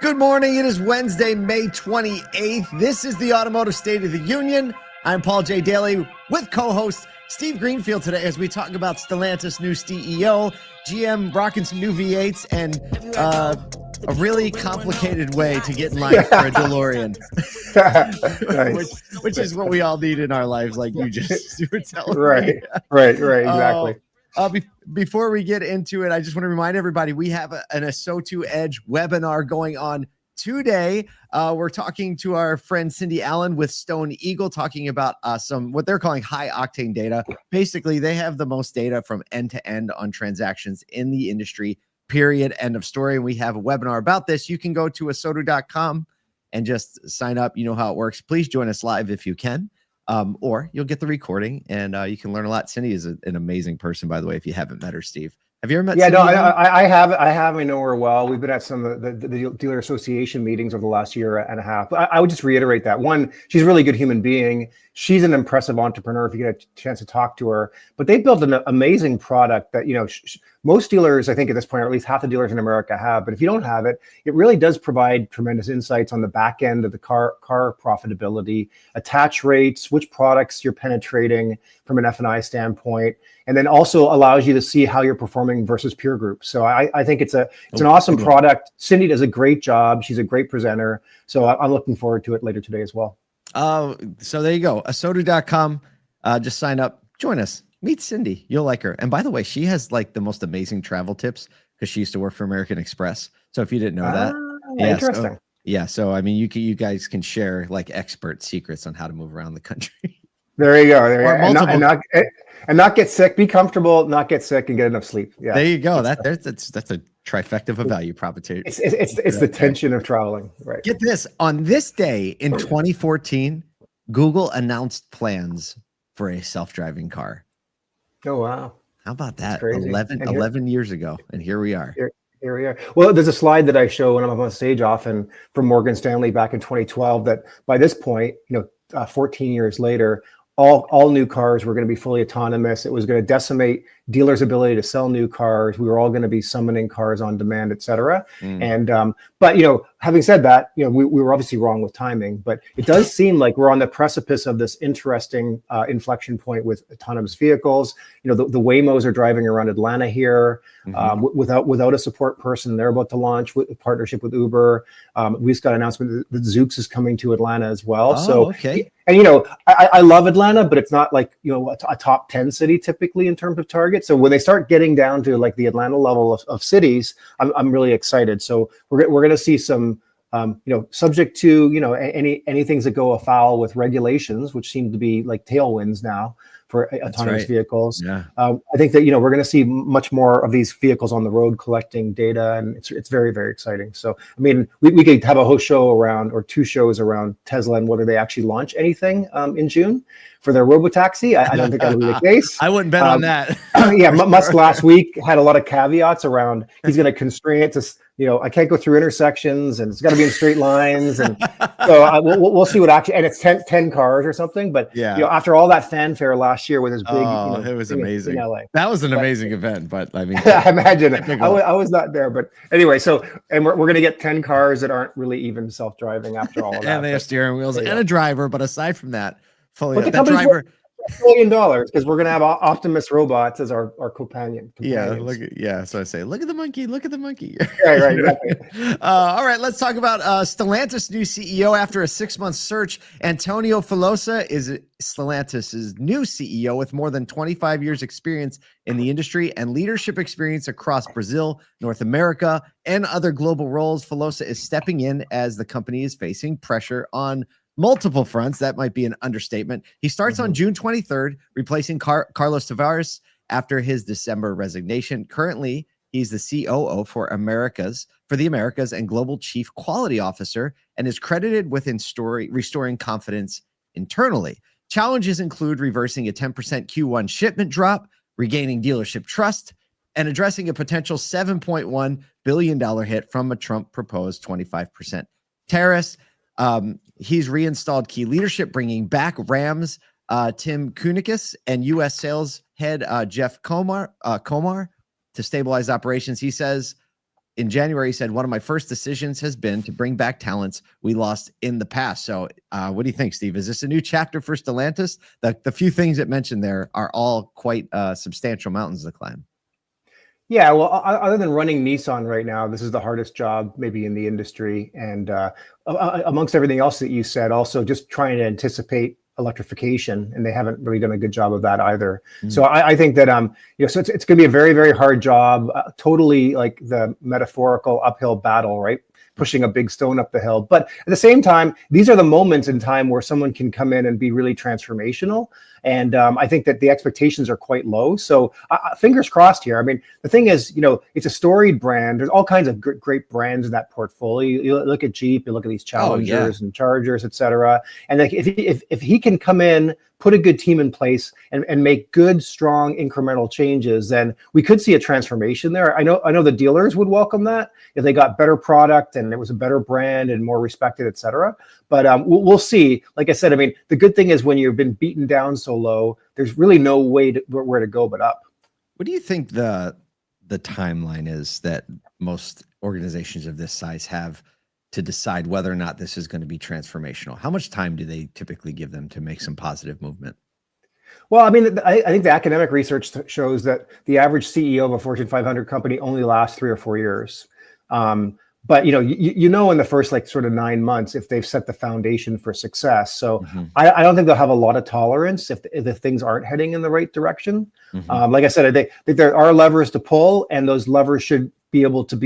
Good morning. It is Wednesday, May 28th. This is the Automotive State of the Union. I'm Paul J. Daly with co-host Steve Greenfield today as we talk about Stellantis' new CEO, GM rocking some new V8s, and a really complicated way to get in line for a DeLorean, Nice. which is what we all need in our lives, like you just were telling Right, me. right, exactly. Before we get into it, I just want to remind everybody we have an ASOTU Edge webinar going on today. We're talking to our friend Cindy Allen with Stone Eagle, talking about some what they're calling high octane data. Basically, they have the most data from end to end on transactions in the industry, period, end of story. And we have a webinar about this. You can go to asotu.com and just sign up. You know how it works. Please join us live if you can. Or you'll get the recording and you can learn a lot. Cindy is an amazing person, by the way, if you haven't met her, Steve. Have you ever met Cindy? No, I have. I know her well. We've been at some of the dealer association meetings over the last year and a half. But I would just reiterate that. One, she's a really good human being. She's an impressive entrepreneur if you get a chance to talk to her. But they built an amazing product that, most dealers, I think at this point, or at least half the dealers in America have. But if you don't have it, it really does provide tremendous insights on the back end of the car profitability, attach rates, which products you're penetrating from an F&I standpoint, and then also allows you to see how you're performing versus peer groups. So I think it's an awesome product. Cindy does a great job. She's a great presenter. So I'm looking forward to it later today as well. So there you go. Asotu.com. Just sign up. Join us. Meet Cindy. You'll like her. And by the way, she has like the most amazing travel tips because she used to work for American Express. So if you didn't know that. Interesting. So I mean, you guys can share like expert secrets on how to move around the country. There you go. And not get sick. Be comfortable, not get sick, and get enough sleep. Yeah. There you go. That's a trifecta of a value proposition. It's the tension of traveling. Right. Get this. On this day in 2014, Google announced plans for a self-driving car. Oh wow. How about that? 11 years ago, and here we are. Here we are. Well, there's a slide that I show when I'm on stage often from Morgan Stanley back in 2012 that by this point, 14 years later, all new cars were going to be fully autonomous. It was going to decimate dealers' ability to sell new cars. We were all going to be summoning cars on demand, et cetera. And but having said that, we were obviously wrong with timing. But it does seem like we're on the precipice of this interesting inflection point with autonomous vehicles. The Waymos are driving around Atlanta here without a support person. They're about to launch with a partnership with Uber. We just got an announcement that Zoox is coming to Atlanta as well. Okay. And I love Atlanta, but it's not like a top 10 city typically in terms of target. So when they start getting down to like the Atlanta level of cities, I'm really excited. So we're going to see some subject to any things that go afoul with regulations, which seem to be like tailwinds now for autonomous vehicles. Yeah. I think that we're going to see much more of these vehicles on the road collecting data, and it's very, very exciting. So I mean, we could have a whole show around, or two shows around Tesla and whether they actually launch anything in June for their robotaxi. I don't think that'll be the case. I wouldn't bet on that. Musk last week had a lot of caveats around he's going to constrain it to I can't go through intersections and it's got to be in straight lines. And so we'll see what actually, and it's 10 cars or something. But after all that fanfare last year with his big, it was amazing. In LA. That was an amazing event, but I mean, I imagine it. I was not there, but anyway, and we're going to get 10 cars that aren't really even self-driving after all of that. And they have steering wheels and a driver, but aside from that, fully that driver. $1 billion because we're going to have Optimus robots as our companions. So I say, look at the monkey, Right, exactly. All right, let's talk about Stellantis' new CEO. After a 6-month search, Antonio Filosa is Stellantis' new CEO with more than 25 years experience in the industry and leadership experience across Brazil, North America, and other global roles. Filosa is stepping in as the company is facing pressure on multiple fronts. That might be an understatement. He starts on June 23rd, replacing Carlos Tavares after his December resignation. Currently, he's the COO for the Americas and Global Chief Quality Officer, and is credited with restoring confidence internally. Challenges include reversing a 10% Q1 shipment drop, regaining dealership trust, and addressing a potential $7.1 billion hit from a Trump-proposed 25% tariffs. He's reinstalled key leadership, bringing back Rams Tim Kunikis and U.S. sales head Jeff Komar to stabilize operations. He says in January, he said, one of my first decisions has been to bring back talents we lost in the past. So what do you think, Steve? Is this a new chapter for Stellantis? The few things it mentioned there are all quite substantial mountains to climb. Yeah, well, other than running Nissan right now, this is the hardest job maybe in the industry. And amongst everything else that you said, also just trying to anticipate electrification, and they haven't really done a good job of that either. So I think that so it's going to be a very, very hard job, totally like the metaphorical uphill battle, right? Pushing a big stone up the hill. But at the same time, these are the moments in time where someone can come in and be really transformational. And I think that the expectations are quite low. So fingers crossed here. I mean, the thing is, it's a storied brand. There's all kinds of great brands in that portfolio. You look at Jeep, you look at these Challengers and Chargers, et cetera. And like if he can come in, put a good team in place and make good, strong, incremental changes, then we could see a transformation there. I know the dealers would welcome that if they got better product and it was a better brand and more respected, et cetera. But we'll see. Like I said, I mean, the good thing is when you've been beaten down so low, there's really no way where to go but up. What do you think the timeline is that most organizations of this size have to decide whether or not this is going to be transformational? How much time do they typically give them to make some positive movement? Well, I mean, I think the academic research shows that the average CEO of a Fortune 500 company only lasts 3 or 4 years. But in the first like sort of 9 months if they've set the foundation for success. So I don't think they'll have a lot of tolerance if the things aren't heading in the right direction. Like I said, I think there are levers to pull, and those levers should be able to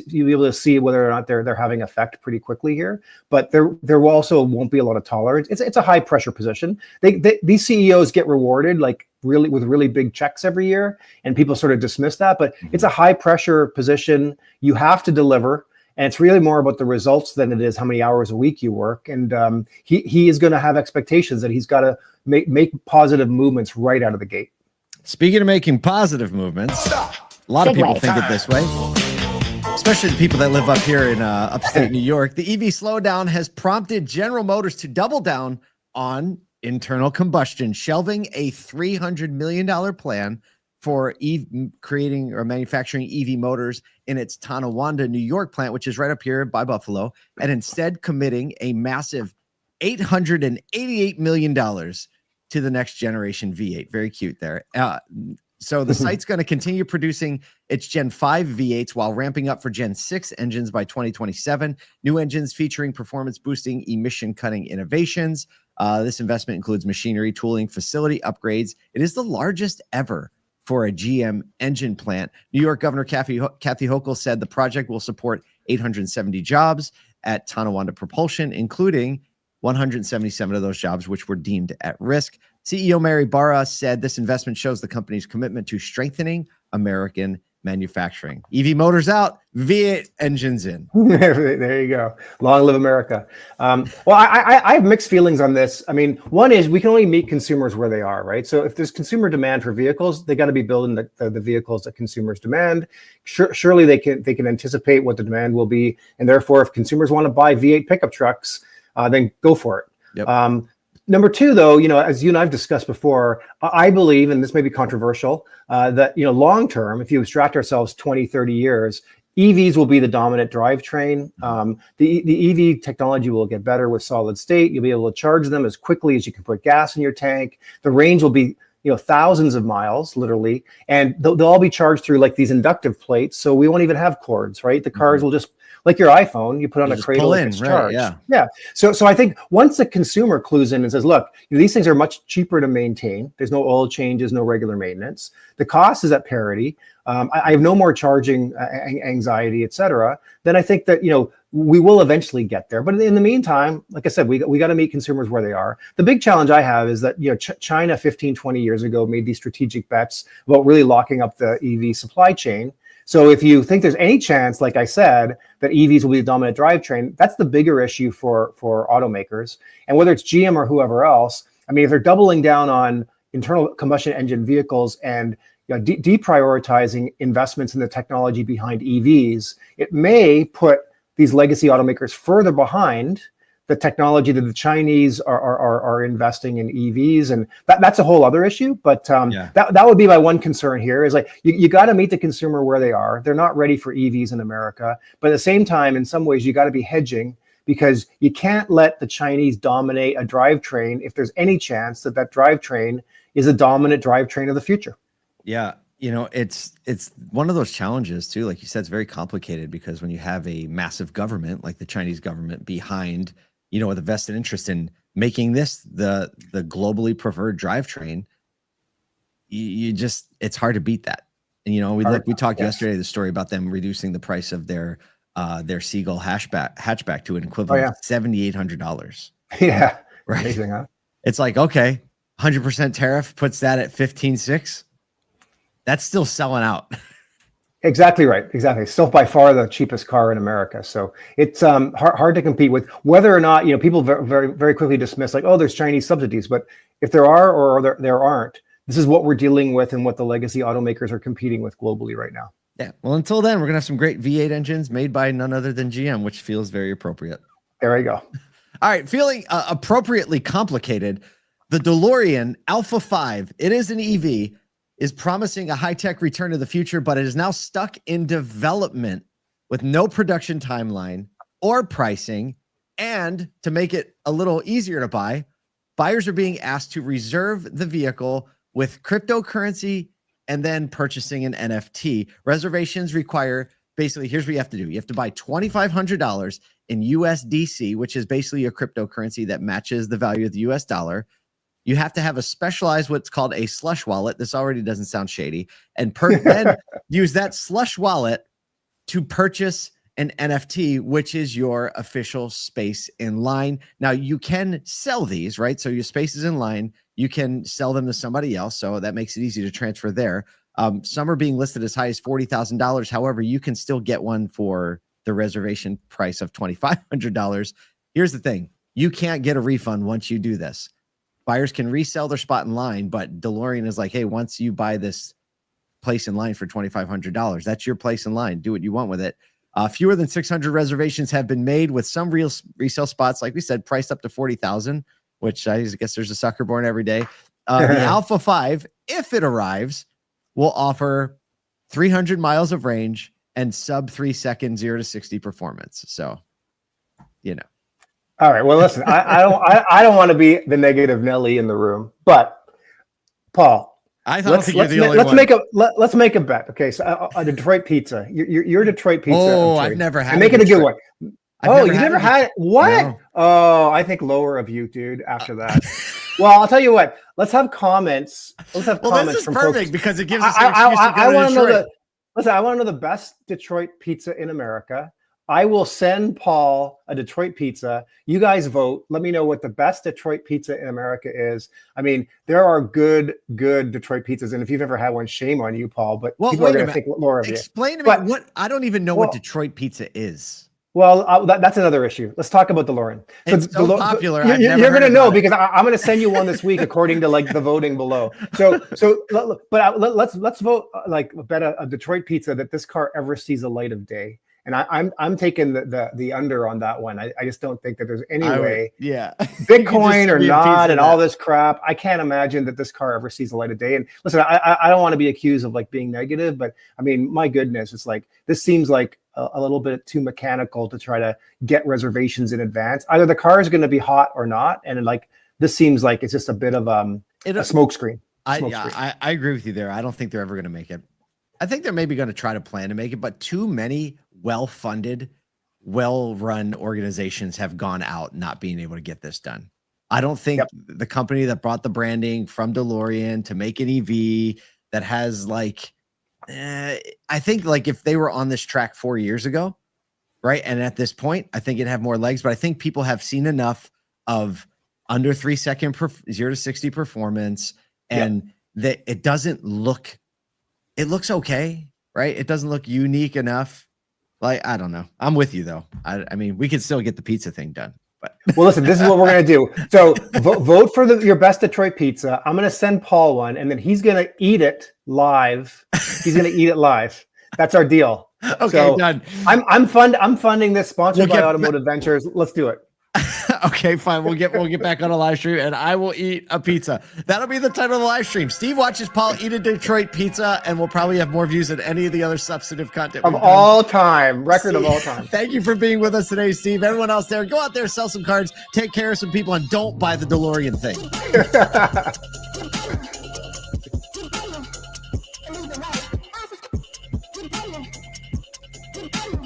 you'll be able to see whether or not they're having effect pretty quickly here. But there also won't be a lot of tolerance. It's a high pressure position. These CEOs get rewarded like really with really big checks every year, and people sort of dismiss that. But it's a high pressure position. You have to deliver. And it's really more about the results than it is how many hours a week you work. And he is going to have expectations that he's got to make positive movements right out of the gate. Speaking of making positive movements, a lot of people think it this way, especially the people that live up here in upstate New York. The EV slowdown has prompted General Motors to double down on internal combustion, shelving a $300 million plan for creating or manufacturing EV motors in its Tonawanda, New York plant, which is right up here by Buffalo, and instead committing a massive $888 million to the next generation V8. Very cute there. So the site's going to continue producing its Gen 5 V8s while ramping up for Gen 6 engines by 2027. New engines featuring performance-boosting, emission-cutting innovations. This investment includes machinery, tooling, facility upgrades. It is the largest ever for a GM engine plant. New York Governor Kathy Hochul said the project will support 870 jobs at Tonawanda Propulsion, including 177 of those jobs which were deemed at risk. CEO Mary Barra said this investment shows the company's commitment to strengthening American manufacturing. EV motors out, V8 engines in. There you go. Long live America. Well, I have mixed feelings on this. I mean, one is we can only meet consumers where they are, right? So if there's consumer demand for vehicles, they got to be building the vehicles that consumers demand. Surely they can anticipate what the demand will be, and therefore, if consumers want to buy V8 pickup trucks, then go for it. Yep. Number two, though, as you and I've discussed before, I believe, and this may be controversial, that, long term, if you abstract ourselves 20, 30 years, EVs will be the dominant drivetrain. The EV technology will get better with solid state. You'll be able to charge them as quickly as you can put gas in your tank. The range will be thousands of miles, literally, and they'll all be charged through like these inductive plates. So we won't even have cords, right? The cars will just, like your iPhone, you put on a cradle and it's charged. Right, yeah. So I think once the consumer clues in and says, look, these things are much cheaper to maintain. There's no oil changes, no regular maintenance. The cost is at parity. I have no more charging anxiety, et cetera. Then I think that, we will eventually get there. But in the meantime, like I said, we got to meet consumers where they are. The big challenge I have is that, China 15, 20 years ago made these strategic bets about really locking up the EV supply chain. So if you think there's any chance, like I said, that EVs will be the dominant drivetrain, that's the bigger issue for automakers. And whether it's GM or whoever else, I mean, if they're doubling down on internal combustion engine vehicles and deprioritizing investments in the technology behind EVs, it may put these legacy automakers further behind the technology that the Chinese are investing in EVs, and that's a whole other issue. But that would be my one concern here is like you got to meet the consumer where they are. They're not ready for EVs in America, but at the same time, in some ways, you got to be hedging because you can't let the Chinese dominate a drivetrain if there's any chance that drivetrain is a dominant drivetrain of the future. Yeah. It's one of those challenges too. Like you said, it's very complicated because when you have a massive government like the Chinese government behind, with a vested interest in making this the globally preferred drivetrain, it's hard to beat that. And we talked yesterday the story about them reducing the price of their Seagull hatchback to an equivalent of $7,800. Yeah, right. Amazing, huh? It's like, okay, 100% tariff puts that at 15.6. That's still selling out. Exactly right. Exactly. Still by far the cheapest car in America. So it's hard to compete with. Whether or not, people very, very quickly dismiss like, oh, there's Chinese subsidies. But if there are or there aren't, this is what we're dealing with and what the legacy automakers are competing with globally right now. Yeah. Well, until then, we're going to have some great V8 engines made by none other than GM, which feels very appropriate. There you go. All right. Feeling appropriately complicated. The DeLorean Alpha 5, it is an EV, is promising a high-tech return to the future, but it is now stuck in development with no production timeline or pricing. And to make it a little easier to buy, buyers are being asked to reserve the vehicle with cryptocurrency and then purchasing an NFT. Reservations require, basically, here's what you have to do. You have to buy $2,500 in USDC, which is basically a cryptocurrency that matches the value of the US dollar. You have to have a specialized, what's called a slush wallet. This already doesn't sound shady. And then use that slush wallet to purchase an NFT, which is your official space in line. Now, you can sell these, right? So your space is in line. You can sell them to somebody else. So that makes it easy to transfer there. Some are being listed as high as $40,000. However, you can still get one for the reservation price of $2,500. Here's the thing. You can't get a refund once you do this. Buyers can resell their spot in line, but DeLorean is like, hey, once you buy this place in line for $2,500, that's your place in line. Do what you want with it. Fewer than 600 reservations have been made, with some real resale spots, like we said, priced up to $40,000, which I guess there's a sucker born every day. The Alpha 5, if it arrives, will offer 300 miles of range and sub 3 second 0 to 60 performance. So, All right. Well, listen, I don't want to be the negative Nelly in the room, but Paul, let's make a bet. Okay, so a Detroit pizza. You're Detroit pizza. Oh, I've never had. Make it a good one. You never had it? What? No. Oh, I think lower of you, dude. After that, well, I'll tell you what. Let's have comments. Let's have comments this is from perfect folks. because it gives us an excuse to go to Detroit. I want to know the best Detroit pizza in America. I will send Paul a Detroit pizza. You guys vote. Let me know what the best Detroit pizza in America is. I mean, there are good Detroit pizzas. And if you've ever had one, shame on you, Paul. But people are going to think more of you. Explain to me what I don't even know what Detroit pizza is. Well, that's another issue. Let's talk about DeLorean. It's so popular. You're going to know because I'm going to send you one this week according to like the voting below. But let's vote bet a Detroit pizza that this car ever sees a light of day. And I'm taking the under on that one. I just don't think that there's any way. Yeah. Bitcoin or not and all this crap. I can't imagine that this car ever sees the light of day. And listen, I don't want to be accused of like being negative, but I mean, my goodness, it's like this seems like a little bit too mechanical to try to get reservations in advance. Either the car is going to be hot or not. And like this seems like it's just a bit of a smokescreen. I agree with you there. I don't think they're ever going to make it. I think they're maybe going to try to plan to make it, but too many well-funded, well-run organizations have gone out not being able to get this done. I don't think the company that brought the branding from DeLorean to make an EV that has I think like if they were on this track 4 years ago, right? And at this point, I think it'd have more legs, but I think people have seen enough of under 3 second 0 to 60 performance and that it doesn't look, it looks okay, right? It doesn't look unique enough. Like, I don't know. I'm with you though. I mean, we could still get the pizza thing done. But well, listen, this is what we're going to do. So vote for your best Detroit pizza. I'm going to send Paul one and then he's going to eat it live. He's going to eat it live. That's our deal. Okay, so done. I'm funding this, sponsored by Automotive Ventures. Let's do it. Okay, fine. We'll get back on a live stream, and I will eat a pizza. That'll be the title of the live stream. Steve watches Paul eat a Detroit pizza, and we'll probably have more views than any of the other substantive content of all time. Record of all time. Thank you for being with us today, Steve. Everyone else there, go out there, sell some cards, take care of some people, and don't buy the DeLorean thing. Keep